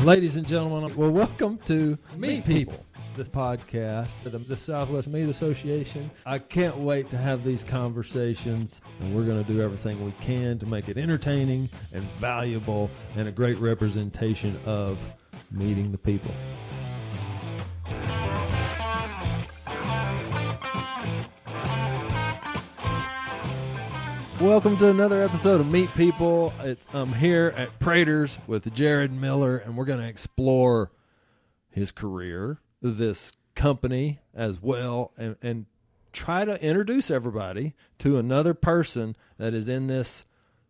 Ladies and gentlemen, well, welcome to Meet People, the podcast of the Southwest Meat Association. I can't wait to have these conversations, and we're going to do everything we can to make it entertaining and valuable and a great representation of meeting the people. Welcome to another episode of Meet People. I'm here at Praters with Jarrod Miller, and we're going to explore his career, this company as well, and try to introduce everybody to another person that is in this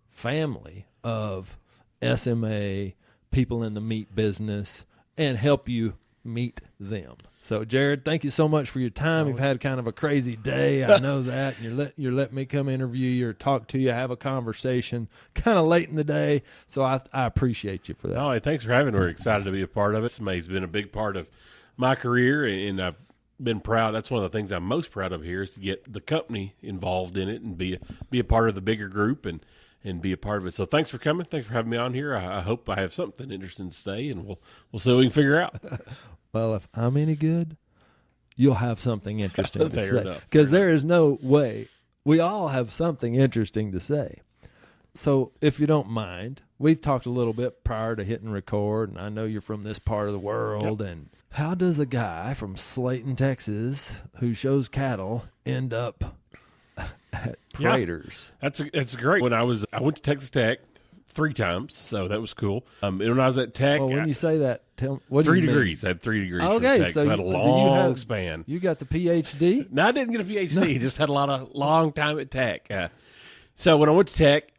family of SMA, people in the meat business, and help you meet them. So, Jarrod, thank you so much for your time. You've had kind of a crazy day. I know that. You're letting me come interview you or talk to you, have a conversation kind of late in the day. So I appreciate you for that. Oh, thanks for having me. We're excited to be a part of it. It's been a big part of my career, and I've been proud. That's one of the things I'm most proud of here is to get the company involved in it and be a part of the bigger group and be a part of it. So thanks for coming. Thanks for having me on here. I hope I have something interesting to say, and we'll see what we can figure out. Well, if I'm any good, you'll have something interesting to say. Because there is no way. We all have something interesting to say. So if you don't mind, we've talked a little bit prior to hitting record, and I know you're from this part of the world. Yep. And how does a guy from Slayton, Texas, who shows cattle, end up at Praters? Yeah, that's great. I went to Texas Tech 3 times, so that was cool. And when I was at Tech, well, when you say that, what do 3 you degrees. Mean? I had 3 degrees. Okay, Tech, so I had a long span. You got the PhD? No, I didn't get a PhD. No. Just had a long time at Tech. So when I went to Tech,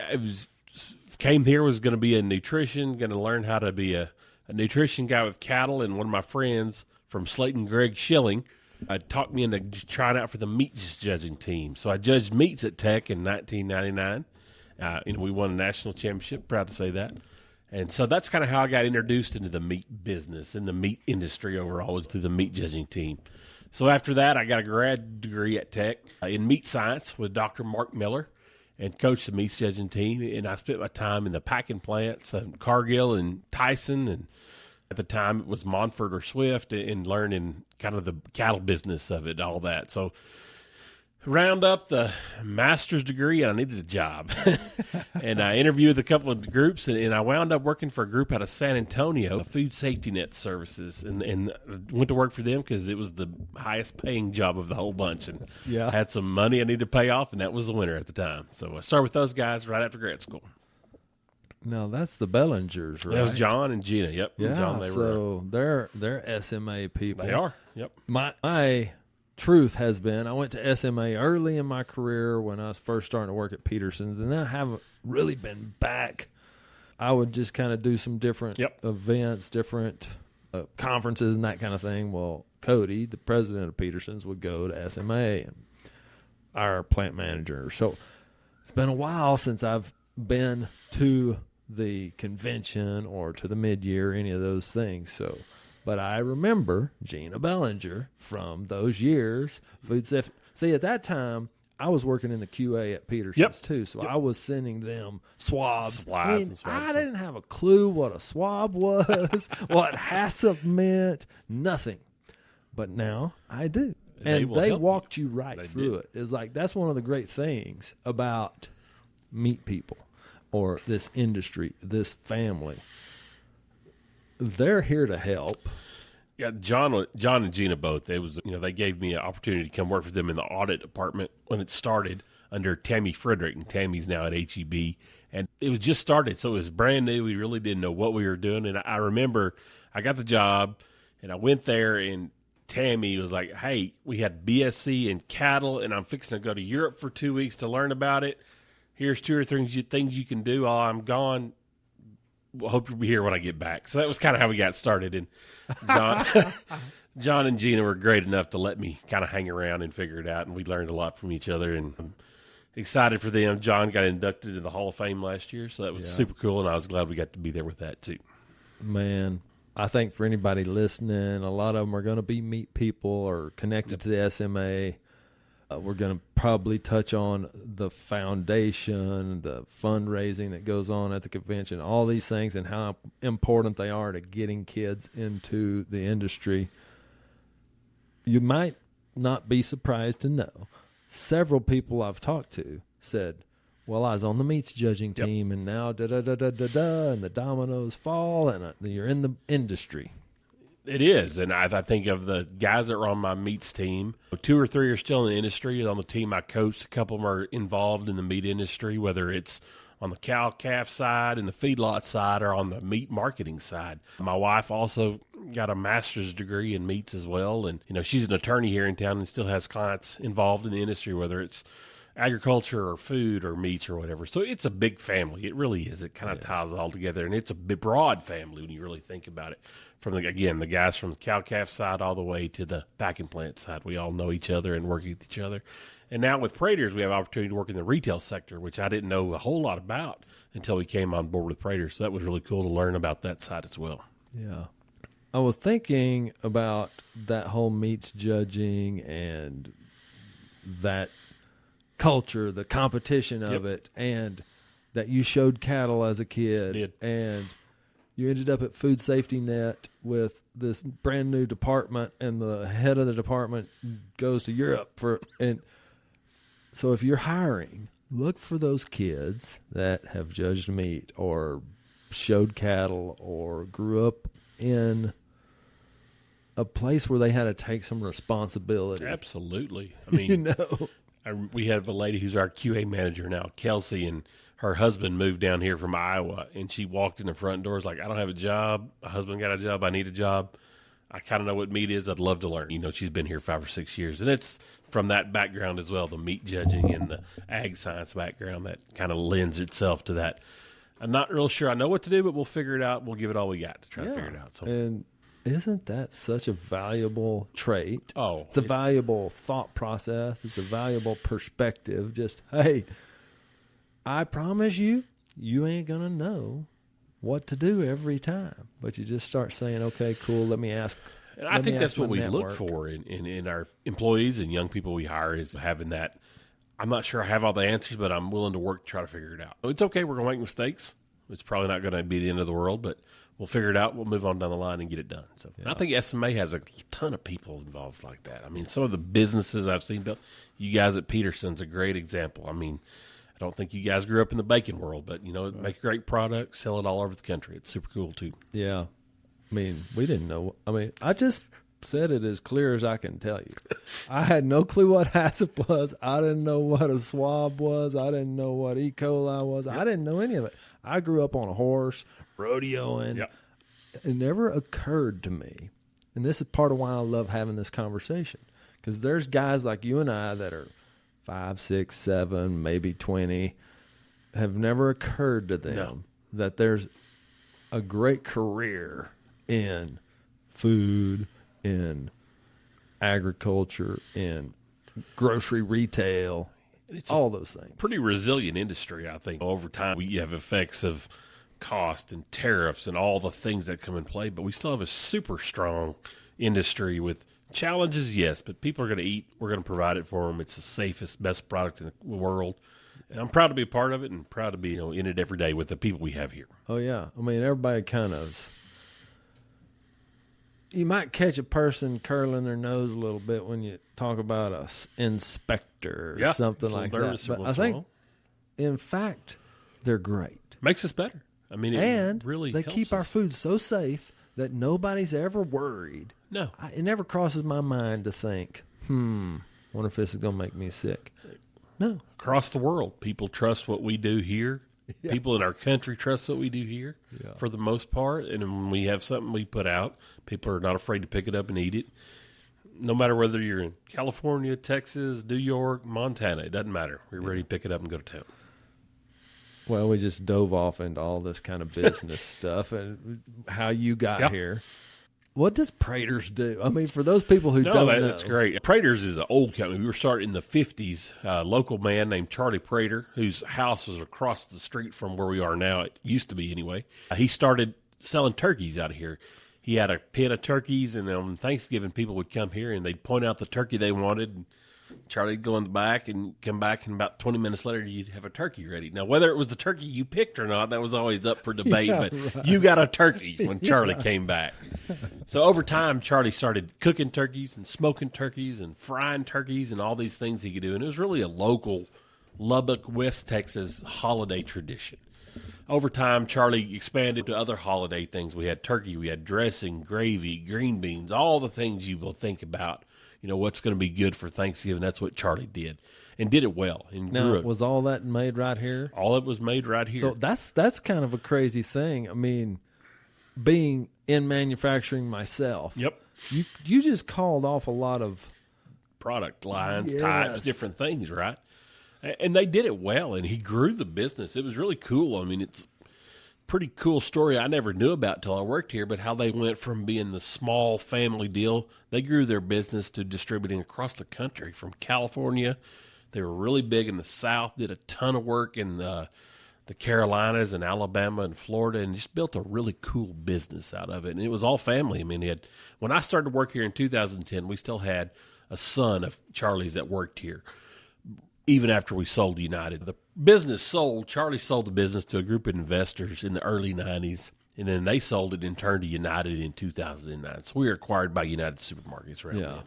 came here, was going to be a nutrition, going to learn how to be a nutrition guy with cattle, and one of my friends from Slayton, Greg Schilling, talked me into trying out for the meats judging team. So I judged meats at Tech in 1999. We won a national championship, proud to say that. And so that's kind of how I got introduced into the meat business and the meat industry overall, was through the meat judging team. So after that, I got a grad degree at Tech in meat science with Dr. Mark Miller and coached the meat judging team. And I spent my time in the packing plants in Cargill and Tyson. And at the time, it was Montford or Swift, and learning kind of the cattle business of it, all that. So round up the master's degree, and I needed a job. And I interviewed a couple of groups, and I wound up working for a group out of San Antonio, Food Safety Net Services, and went to work for them because it was the highest paying job of the whole bunch. And I had some money I needed to pay off, and that was the winner at the time. So I started with those guys right after grad school. No, that's the Bellingers, right? That was John and Gina. Yep. Yeah, John, they're SMA people. They are. Yep. My truth has been, I went to SMA early in my career when I was first starting to work at Peterson's, and I haven't really been back. I would just kind of do some different events, different conferences and that kind of thing. Well, Cody, the president of Peterson's, would go to SMA, and our plant manager. So it's been a while since I've been to the convention or to the mid-year, any of those things. So, but I remember Gina Bellinger from those years. Food safety. See, at that time, I was working in the QA at Peterson's too, so I was sending them swabs. I didn't have a clue what a swab was, what HACCP meant, nothing. But now I do. And they walked you right through it. It's like, that's one of the great things about meat people or this industry, this family. They're here to help. Yeah, John and Gina both. They gave me an opportunity to come work for them in the audit department when it started under Tammy Frederick, and Tammy's now at HEB. And it was just started, so it was brand new. We really didn't know what we were doing. And I remember I got the job, and I went there, and Tammy was like, "Hey, we had BSc in cattle, and I'm fixing to go to Europe for 2 weeks to learn about it. Here's 2 or 3 things you can do while I'm gone. Well, hope you'll be here when I get back." So that was kind of how we got started. And John and Gina were great enough to let me kind of hang around and figure it out, and we learned a lot from each other, and I'm excited for them. John got inducted into the Hall of Fame last year, so that was super cool, and I was glad we got to be there with that too. Man, I think for anybody listening, a lot of them are going to be meat people or connected to the SMA. We're going to probably touch on the foundation, the fundraising that goes on at the convention, all these things and how important they are to getting kids into the industry. You might not be surprised to know several people I've talked to said, well, I was on the meats judging team and now da-da-da-da-da-da, and the dominoes fall and you're in the industry. It is, and I think of the guys that are on my meats team, 2 or 3 are still in the industry. On the team I coach, a couple of them are involved in the meat industry, whether it's on the cow-calf side and the feedlot side or on the meat marketing side. My wife also got a master's degree in meats as well, and she's an attorney here in town and still has clients involved in the industry, whether it's agriculture or food or meats or whatever. So it's a big family. It really is. It kind of ties it all together, and it's a broad family when you really think about it. From the guys from the cow-calf side all the way to the packing plant side. We all know each other and work with each other. And now with Praters, we have opportunity to work in the retail sector, which I didn't know a whole lot about until we came on board with Praters. So that was really cool to learn about that side as well. Yeah. I was thinking about that whole meats judging and that culture, the competition of it, and that you showed cattle as a kid. I did. And you ended up at Food Safety Net with this brand new department, and the head of the department goes to Europe and so if you're hiring, look for those kids that have judged meat or showed cattle or grew up in a place where they had to take some responsibility. Absolutely. I mean, we have a lady who's our QA manager now, Kelsey, and her husband moved down here from Iowa, and she walked in the front doors like, I don't have a job. My husband got a job. I need a job. I kind of know what meat is. I'd love to learn. She's been here 5 or 6 years, and it's from that background as well, the meat judging and the ag science background that kind of lends itself to that. I'm not real sure I know what to do, but we'll figure it out. We'll give it all we got to try to figure it out. So. And isn't that such a valuable trait? Oh. It's a valuable thought process. It's a valuable perspective. Just, hey, I promise you ain't going to know what to do every time. But you just start saying, okay, cool, let me ask. And I think that's what we look for in our employees and young people we hire is having that. I'm not sure I have all the answers, but I'm willing to work to try to figure it out. It's okay. We're going to make mistakes. It's probably not going to be the end of the world, but we'll figure it out. We'll move on down the line and get it done. So I think SMA has a ton of people involved like that. I mean, some of the businesses I've seen built, you guys at Peterson's a great example. I mean, I don't think you guys grew up in the bacon world, but, make a great product, sell it all over the country. It's super cool, too. Yeah. I mean, we didn't know. I mean, I just said it as clear as I can tell you. I had no clue what HACCP was. I didn't know what a swab was. I didn't know what E. coli was. I didn't know any of it. I grew up on a horse, rodeoing. Yep. It never occurred to me, and this is part of why I love having this conversation, because there's guys like you and I that are 5, 6, 7, maybe 20, have never occurred to them that there's a great career in food, in agriculture, in grocery retail, it's all those things. Pretty resilient industry, I think. Over time, we have effects of cost and tariffs and all the things that come in play, but we still have a super strong industry with challenges, yes, but people are going to eat. We're going to provide it for them. It's the safest, best product in the world. And I'm proud to be a part of it and proud to be in it every day with the people we have here. Oh, yeah. I mean, everybody kind of... You might catch a person curling their nose a little bit when you talk about an inspector or something like that. But I think, in fact, they're great. Makes us better. I mean, it really they keep our food so safe that nobody's ever worried. No. It never crosses my mind to think, wonder if this is going to make me sick. No. Across the world, people trust what we do here. Yeah. People in our country trust what we do here for the most part. And when we have something we put out, people are not afraid to pick it up and eat it. No matter whether you're in California, Texas, New York, Montana, it doesn't matter. We're ready to pick it up and go to town. Well, we just dove off into all this kind of business stuff and how you got here. What does Praters do? I mean, for those people who don't know. That's great. Praters is an old company. We were started in the 50s. A local man named Charlie Prater, whose house was across the street from where we are now. It used to be anyway. He started selling turkeys out of here. He had a pen of turkeys, and on Thanksgiving, people would come here, and they'd point out the turkey they wanted. And Charlie'd go in the back and come back, and about 20 minutes later, you'd have a turkey ready. Now, whether it was the turkey you picked or not, that was always up for debate, but right. You got a turkey when Charlie came back. So over time, Charlie started cooking turkeys and smoking turkeys and frying turkeys and all these things he could do. And it was really a local Lubbock, West Texas holiday tradition. Over time, Charlie expanded to other holiday things. We had turkey, we had dressing, gravy, green beans, all the things you will think about. You know, what's going to be good for Thanksgiving. That's what Charlie did, and did it well. And now, was all that made right here? All it was made right here. So that's kind of a crazy thing. I mean, being in manufacturing myself. Yep. You just called off a lot of product lines, types, different things, right? And they did it well, and he grew the business. It was really cool. I mean, it's pretty cool story I never knew about till I worked here, but how they went from being the small family deal, they grew their business to distributing across the country from California. They were really big in the South, did a ton of work in the Carolinas and Alabama and Florida, and just built a really cool business out of it. And it was all family. I mean, when I started to work here in 2010, we still had a son of Charlie's that worked here. Even after we sold United, the business sold. Charlie sold the business to a group of investors in the early 90s, and then they sold it and turned to United in 2009. So we were acquired by United Supermarkets around then.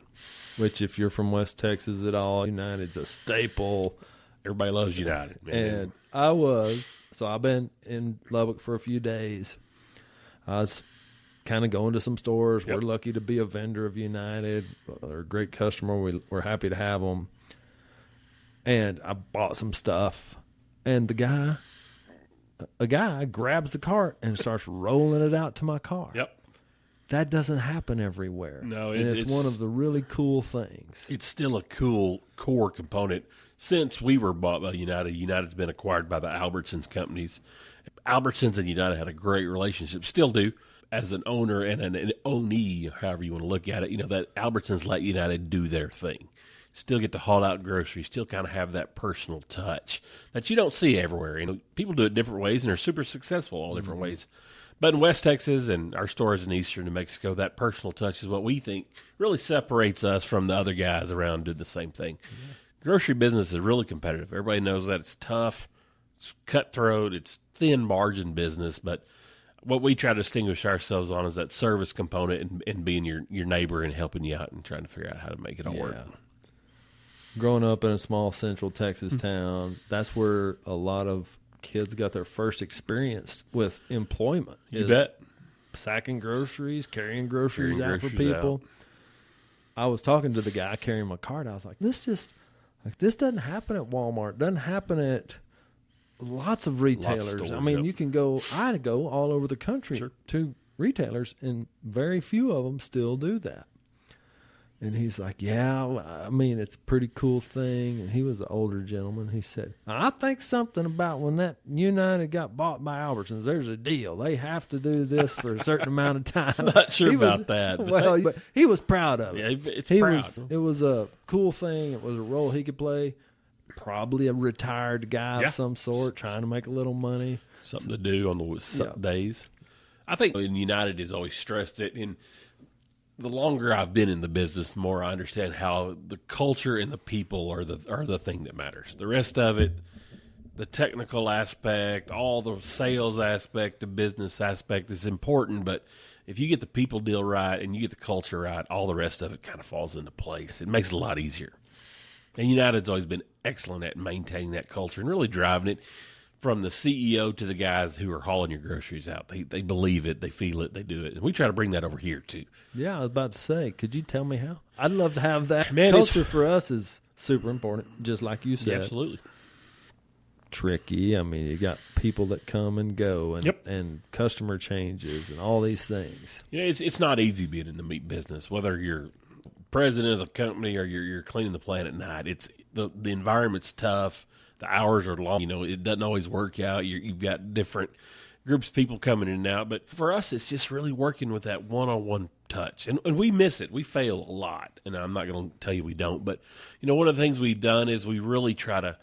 Which, if you're from West Texas at all, United's a staple. Everybody loves United, man. And I've been in Lubbock for a few days. I was kind of going to some stores. Yep. We're lucky to be a vendor of United. They're a great customer. We're happy to have them. And I bought some stuff, and a guy grabs the cart and starts rolling it out to my car. Yep. That doesn't happen everywhere. No, it's one of the really cool things. It's still a cool core component. Since we were bought by United, United's been acquired by the Albertsons companies. Albertsons and United had a great relationship, still do, as an owner and an ownee, however you want to look at it. You know, that Albertsons let United do their thing. Still get to haul out groceries, still kind of have that personal touch that you don't see everywhere. You know, people do it different ways, and they're super successful all different ways. But in West Texas and our stores in eastern New Mexico, that personal touch is what we think really separates us from the other guys around doing the same thing. Yeah. Grocery business is really competitive. Everybody knows that. It's tough, it's cutthroat, it's thin margin business, but what we try to distinguish ourselves on is that service component and being your neighbor and helping you out and trying to figure out how to make it all work. Growing up in a small central Texas town, that's where a lot of kids got their first experience with employment. You bet. Sacking groceries, carrying groceries out for people. I was talking to the guy carrying my cart. I was like, this doesn't happen at Walmart. It doesn't happen at lots of retailers. Lots of stores, I mean, you can go, I go all over the country to retailers, and very few of them still do that. And he's like, I mean, it's a pretty cool thing. And he was an older gentleman. He said, I think something about when that United got bought by Albertsons, there's a deal. They have to do this for a certain amount of time. I'm not sure about that. But he was proud of it. Yeah, it was a cool thing. It was a role he could play. Probably a retired guy of some sort, trying to make a little money. Something to do on the days. I think United has always stressed it. And the longer I've been in the business, the more I understand how the culture and the people are the thing that matters. The rest of it, the technical aspect, all the sales aspect, the business aspect is important. But if you get the people deal right and you get the culture right, all the rest of it kind of falls into place. It makes it a lot easier. And United's always been excellent at maintaining that culture and really driving it. From the CEO to the guys who are hauling your groceries out. They believe it, they feel it, they do it. And we try to bring that over here, too. Yeah, I was about to say, could you tell me how? I'd love to have that. Man, culture for us is super important, just like you said. Yeah, absolutely. Tricky. I mean, you got people that come and go and customer changes and all these things. You know, it's not easy being in the meat business, whether you're president of the company or you're cleaning the plant at night. It's the environment's tough. The hours are long. You know, it doesn't always work out. You've got different groups of people coming in and out. But for us, it's just really working with that one-on-one touch. And we miss it. We fail a lot. And I'm not going to tell you we don't. But, you know, one of the things we've done is we really try to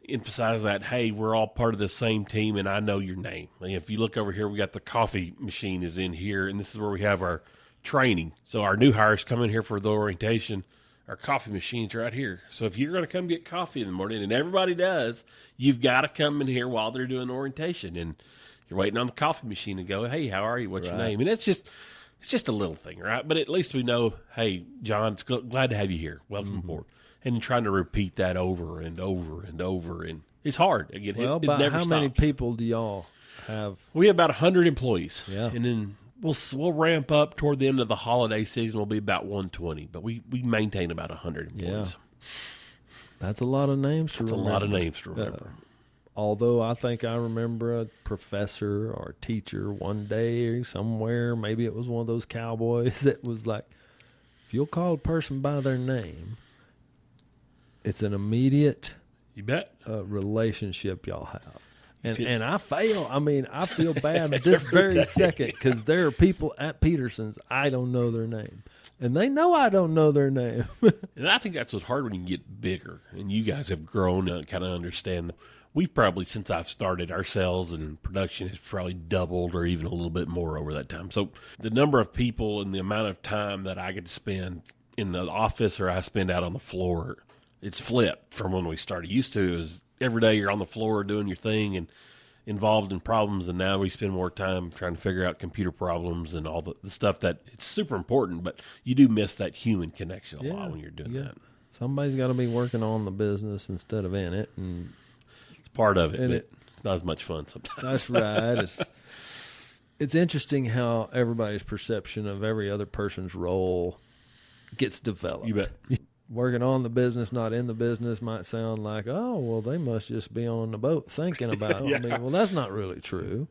emphasize that, hey, we're all part of the same team, and I know your name. I mean, if you look over here, we got the coffee machine is in here, and this is where we have our training. So our new hires come in here for the orientation. our coffee machine's right here. So if you're going to come get coffee in the morning, and everybody does, you've got to come in here while they're doing orientation. And you're waiting on the coffee machine and go, hey, how are you? What's your name? And it's just a little thing, right? But at least we know, hey, John, it's glad to have you here. Welcome aboard. And trying to repeat that over and over and over. And it's hard. Again, well, it never how stops. many people do y'all have? We have about 100 employees. Yeah. And then we'll ramp up toward the end of the holiday season. We'll be about 120. But we maintain about 100 employees. Yeah. That's a lot of names to remember. That's a lot of names to remember. Although I think I remember a professor or teacher one day somewhere, maybe it was one of those cowboys that was like, if you'll call a person by their name, it's an immediate relationship y'all have. And I fail. I mean, I feel bad this very second because there are people at Peterson's, I don't know their name. And they know I don't know their name. And I think that's what's hard when you get bigger. And you guys have grown and kind of understand. We've probably, since I've started, our sales and production has probably doubled or even a little bit more over that time. So the number of people and the amount of time that I get to spend in the office or I spend out on the floor, it's flipped from when we started. Used to, it was every day you're on the floor doing your thing and involved in problems, and now we spend more time trying to figure out computer problems and all the stuff that it's super important, but you do miss that human connection a lot when you're doing that. Somebody's got to be working on the business instead of in it, and it's part of it. And it's not as much fun sometimes. That's right. It's interesting how everybody's perception of every other person's role gets developed. You bet. Working on the business, not in the business, might sound like, oh, well, they must just be on the boat thinking about it. I mean, well, that's not really true.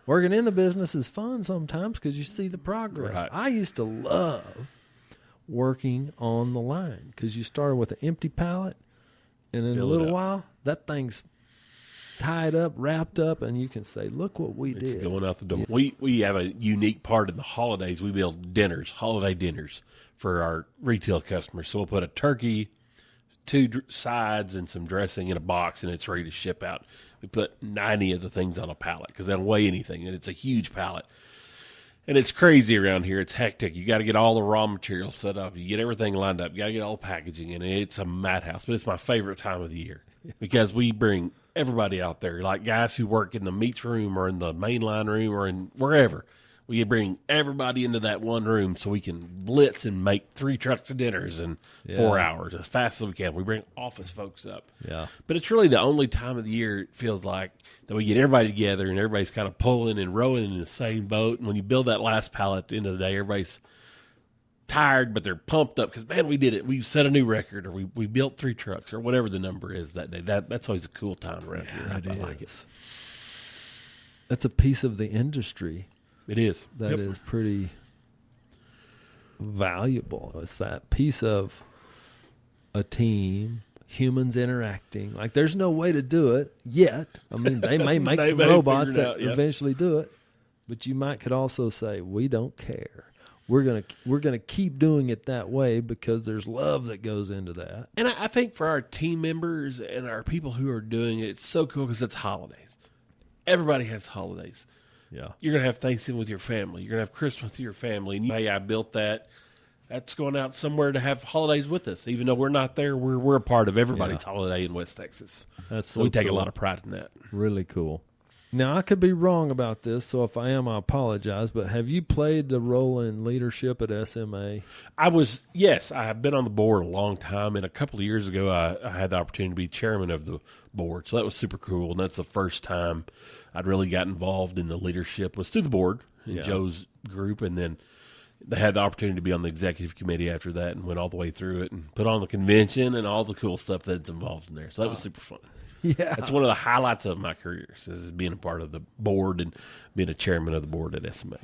Working in the business is fun sometimes because you see the progress. Right. I used to love working on the line because you started with an empty pallet, and in a little while, that thing's tied up, wrapped up, and you can say, look what we did. It's going out the door. We have a unique part in the holidays. We build dinners, holiday dinners for our retail customers. So we'll put a turkey, 2 sides, and some dressing in a box, and it's ready to ship out. We put 90 of the things on a pallet because they don't weigh anything, and it's a huge pallet. And it's crazy around here. It's hectic. You got to get all the raw materials set up. You get everything lined up. You got to get all the packaging, and it's a madhouse. But it's my favorite time of the year because we bring everybody out there, like guys who work in the meats room or in the mainline room or in wherever. We bring everybody into that one room so we can blitz and make 3 trucks of dinners in 4 hours as fast as we can. We bring office folks up. Yeah. But it's really the only time of the year it feels like that we get everybody together and everybody's kind of pulling and rowing in the same boat. And when you build that last pallet at the end of the day, everybody's tired, but they're pumped up because, man, we did it. We set a new record, or we built 3 trucks, or whatever the number is that day. That's always a cool time around here. I like it. That's a piece of the industry. It is. That is pretty valuable. It's that piece of a team, humans interacting. Like, there's no way to do it yet. I mean, they may make some robots that eventually do it, but you could also say, we don't care. We're gonna keep doing it that way because there's love that goes into that. And I think for our team members and our people who are doing it, it's so cool because it's holidays. Everybody has holidays. Yeah, you're gonna have Thanksgiving with your family. You're gonna have Christmas with your family. And hey, I built that. That's going out somewhere to have holidays with us, even though we're not there. We're a part of everybody's holiday in West Texas. So we take a lot of pride in that. Really cool. Now, I could be wrong about this, so if I am, I apologize, but have you played the role in leadership at SMA? Yes, I have been on the board a long time, and a couple of years ago, I had the opportunity to be chairman of the board, so that was super cool, and that's the first time I'd really got involved in the leadership was through the board in Joe's group, and then they had the opportunity to be on the executive committee after that and went all the way through it and put on the convention and all the cool stuff that's involved in there, so that was super fun. Yeah, that's one of the highlights of my career is being a part of the board and being a chairman of the board at SMA.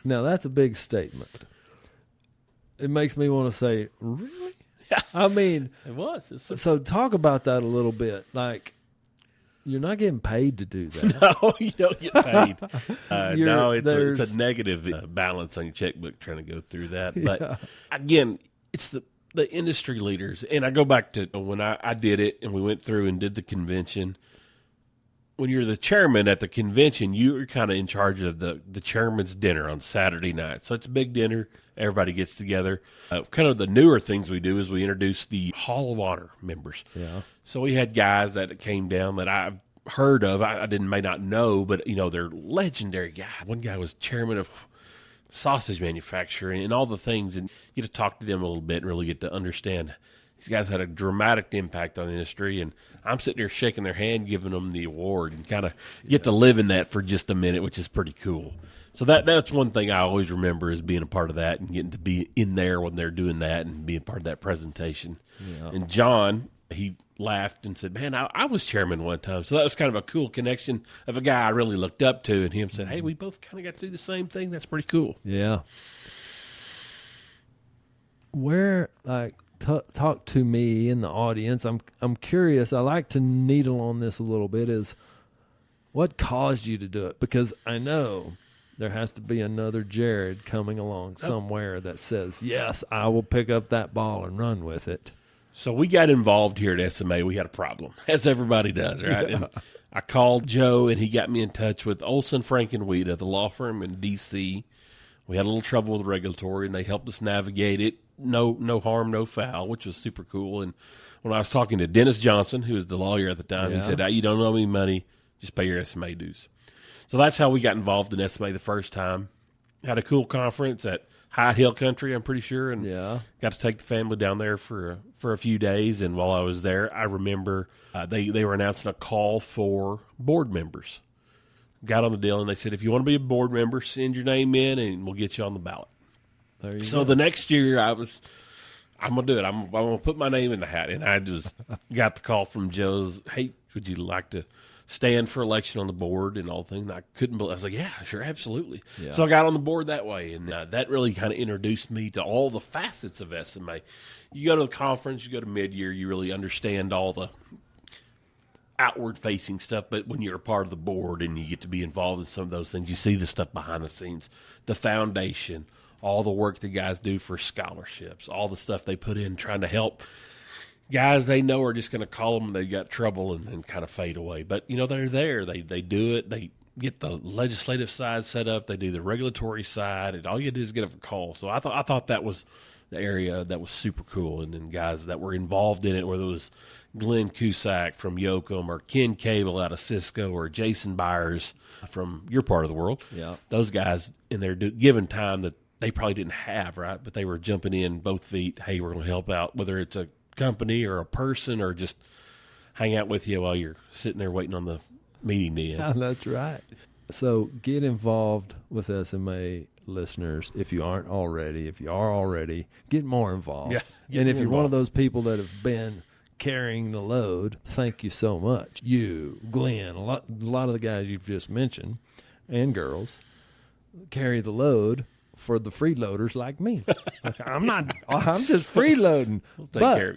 Now, that's a big statement. It makes me want to say, really? Yeah. I mean, it was. So talk about that a little bit. Like, you're not getting paid to do that. No, you don't get paid. No, it's a negative balance on your checkbook trying to go through that. But again, it's the industry leaders, and I go back to when I did it and we went through and did the convention. when you're the chairman at the convention, you're kind of in charge of the chairman's dinner on Saturday night. So it's a big dinner. Everybody gets together. Kind of the newer things we do is we introduce the Hall of Honor members. Yeah. So we had guys that came down that I've heard of. I may not know, but, they're legendary guys. One guy was chairman of sausage manufacturing and all the things, and you get to talk to them a little bit and really get to understand. These guys had a dramatic impact on the industry, and I'm sitting there shaking their hand, giving them the award, and kind of get to live in that for just a minute, which is pretty cool. So that's one thing I always remember is being a part of that and getting to be in there when they're doing that and being part of that presentation. Yeah. And John, he laughed and said, man, I was chairman one time. So that was kind of a cool connection of a guy I really looked up to, and him said, hey, we both kind of got to do the same thing. That's pretty cool. Yeah. Where, talk to me in the audience. I'm curious. I like to needle on this a little bit. Is what caused you to do it? Because I know there has to be another Jarrod coming along somewhere that says, yes, I will pick up that ball and run with it. So we got involved here at SMA. We had a problem, as everybody does, right? Yeah. And I called Joe, and he got me in touch with Olson, Frank, and Weeda, the law firm in D.C. We had a little trouble with regulatory, and they helped us navigate it. No harm, no foul, which was super cool. And when I was talking to Dennis Johnson, who was the lawyer at the time, he said, you don't owe me money, just pay your SMA dues. So that's how we got involved in SMA the first time. Had a cool conference at High Hill Country, I'm pretty sure, and got to take the family down there for a few days. And while I was there, I remember they were announcing a call for board members. Got on the deal, and they said, if you want to be a board member, send your name in, and we'll get you on the ballot. So the next year, I'm going to do it. I'm going to put my name in the hat. And I just got the call from Joe's, hey, would you like to stand for election on the board and all things? I couldn't believe. I was like, yeah, sure, absolutely. Yeah. So I got on the board that way, and that really kind of introduced me to all the facets of SMA. You go to the conference, you go to mid-year, you really understand all the outward-facing stuff, but when you're a part of the board and you get to be involved in some of those things, you see the stuff behind the scenes, the foundation, all the work the guys do for scholarships, all the stuff they put in trying to help guys they know are just going to call them, they got trouble and kind of fade away. But, they're there. They do it. They get the legislative side set up. They do the regulatory side. And all you do is get a call. So I thought that was the area that was super cool. And then guys that were involved in it, whether it was Glenn Cusack from Yoakum or Ken Cable out of Cisco or Jason Byers from your part of the world. Yeah. Those guys in there given time that they probably didn't have, right? But they were jumping in both feet. Hey, we're going to help out, whether it's a company or a person or just hang out with you while you're sitting there waiting on the meeting to end. Yeah, that's right. So get involved with SMA listeners if you aren't already. If you are already, get more involved. Yeah, and if you're one of those people that have been carrying the load, thank you so much. You, Glenn, a lot of the guys you've just mentioned and girls carry the load for the freeloaders like me. I'm just freeloading. We'll take care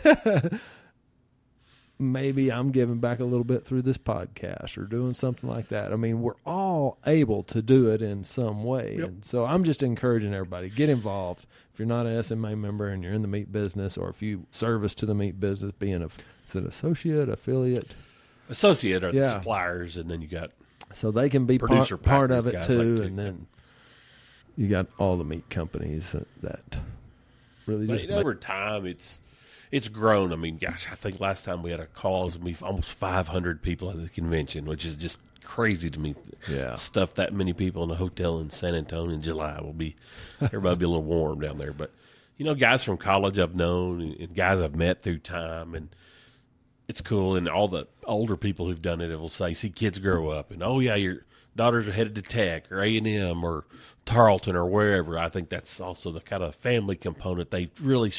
of you. Maybe I'm giving back a little bit through this podcast or doing something like that. I mean, we're all able to do it in some way. Yep. And so I'm just encouraging everybody, get involved. If you're not an SMA member and you're in the meat business, or if you service to the meat business, being is it associate, affiliate? Associate are the suppliers, and then you got so they can be part of it too, like and then you got all the meat companies that really just over time it's grown. I mean, gosh, I think last time we had a call, it was almost 500 people at the convention, which is just crazy to me. Yeah, stuff that many people in a hotel in San Antonio in July will be everybody will be a little warm down there. But guys from college I've known and guys I've met through time, and it's cool. And all the older people who've done it will say, see kids grow up, and oh yeah, your daughters are headed to Tech or A&M or Tarleton or wherever. I think that's also the kind of family component they really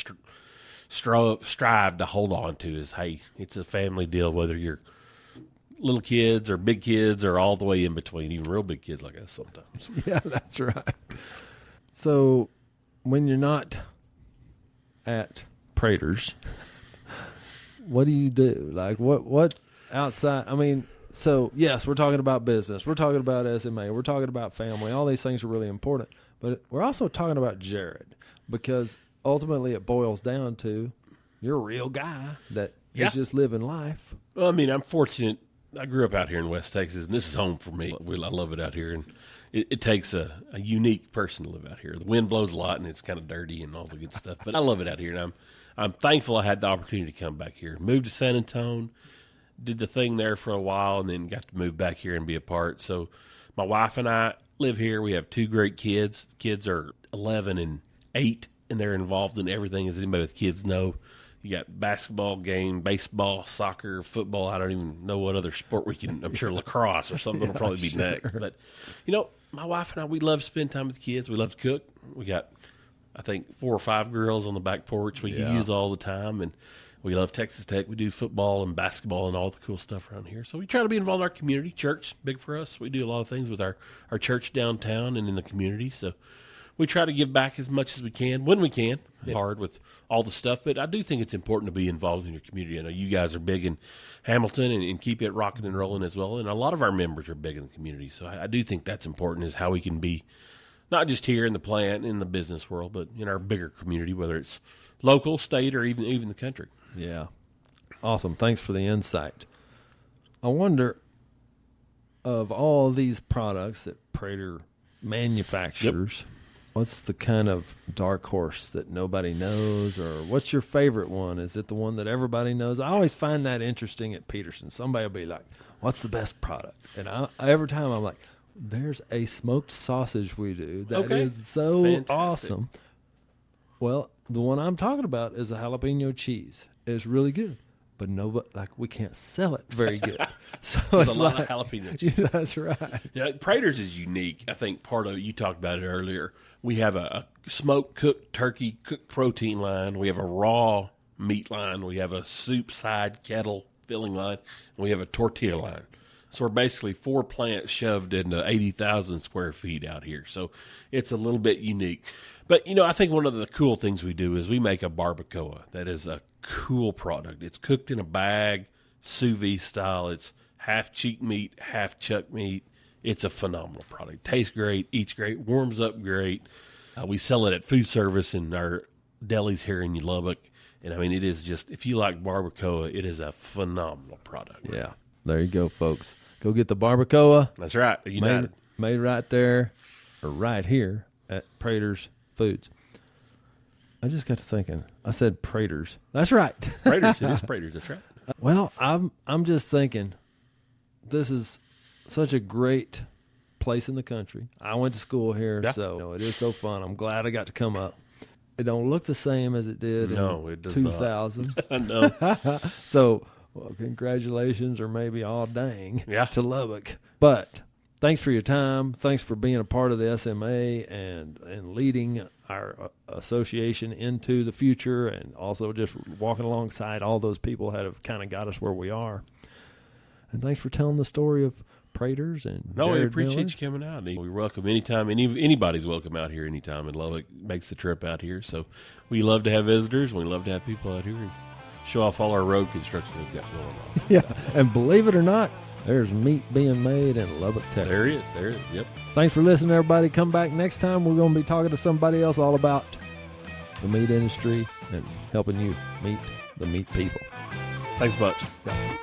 strive to hold on to is, hey, it's a family deal, whether you're little kids or big kids or all the way in between, even real big kids like us sometimes. Yeah, that's right. So when you're not at Praters, what do you do? Like what outside? I mean, so yes, we're talking about business. We're talking about SMA. We're talking about family. All these things are really important. But we're also talking about Jarrod, because ultimately it boils down to you're a real guy that is just living life. Well, I mean, I'm fortunate I grew up out here in West Texas, and this is home for me. I love it out here, and it takes a unique person to live out here. The wind blows a lot, and it's kind of dirty and all the good stuff, but I love it out here, and I'm thankful I had the opportunity to come back here. Moved to San Antonio, did the thing there for a while, and then got to move back here and be a part. So my wife and I live here. We have 2 great kids. The kids are 11 and 8, and they're involved in everything, as anybody with kids know. You got basketball game, baseball, soccer, football. I don't even know what other sport we can. I'm sure lacrosse or something will probably be next. But, my wife and I, we love to spend time with the kids. We love to cook. We got, I think, 4 or 5 grills on the back porch we can use all the time. And we love Texas Tech. We do football and basketball and all the cool stuff around here. So we try to be involved in our community. Church, big for us. We do a lot of things with our church downtown and in the community. So we try to give back as much as we can when we can. It's hard with all the stuff, but I do think it's important to be involved in your community. I know you guys are big in Hamilton and keep it rocking and rolling as well, and a lot of our members are big in the community. So I do think that's important, is how we can be not just here in the plant, in the business world, but in our bigger community, whether it's local, state, or even the country. Yeah. Awesome. Thanks for the insight. I wonder, of all these products that Prater manufactures, what's the kind of dark horse that nobody knows, or what's your favorite one? Is it the one that everybody knows? I always find that interesting at Peterson. Somebody will be like, what's the best product? And every time I'm like, there's a smoked sausage we do that is so fantastic. Awesome. Well, the one I'm talking about is a jalapeno cheese. It's really good, but we can't sell it very good. So there's a lot of jalapeno cheese. Yeah, that's right. Yeah, Praters is unique. I think part of it, you talked about it earlier. We have a smoked cooked turkey cooked protein line. We have a raw meat line. We have a soup side kettle filling line. And we have a tortilla line. So we're basically 4 plants shoved into 80,000 square feet out here. So it's a little bit unique. But, I think one of the cool things we do is we make a barbacoa. That is a cool product. It's cooked in a bag, sous vide style. It's half cheek meat, half chuck meat. It's a phenomenal product. Tastes great, eats great, warms up great. We sell it at food service in our delis here in Lubbock. And, it is just, if you like barbacoa, it is a phenomenal product. Yeah. There you go, folks. Go get the barbacoa. That's right. Made right there, or right here at Praters Foods. I just got to thinking. I said Praters. That's right. Praters. It is Praters. That's right. Well, I'm just thinking, this is such a great place in the country. I went to school here, so it is so fun. I'm glad I got to come up. It don't look the same as it did in 2000. I know. So, well, congratulations, or maybe all dang to Lubbock. But thanks for your time. Thanks for being a part of the SMA and leading our association into the future, and also just walking alongside all those people that have kind of got us where we are. And thanks for telling the story of Praters and Jarrod we appreciate Miller. You coming out. We welcome anytime. Anybody's welcome out here anytime, and Lubbock makes the trip out here. So we love to have visitors, and we love to have people out here and show off all our road construction we've got going on. Yeah, and believe it or not, there's meat being made in Lubbock, Texas. There is, yep. Thanks for listening, everybody. Come back next time. We're going to be talking to somebody else all about the meat industry and helping you meet the meat people. Thanks much. Yeah.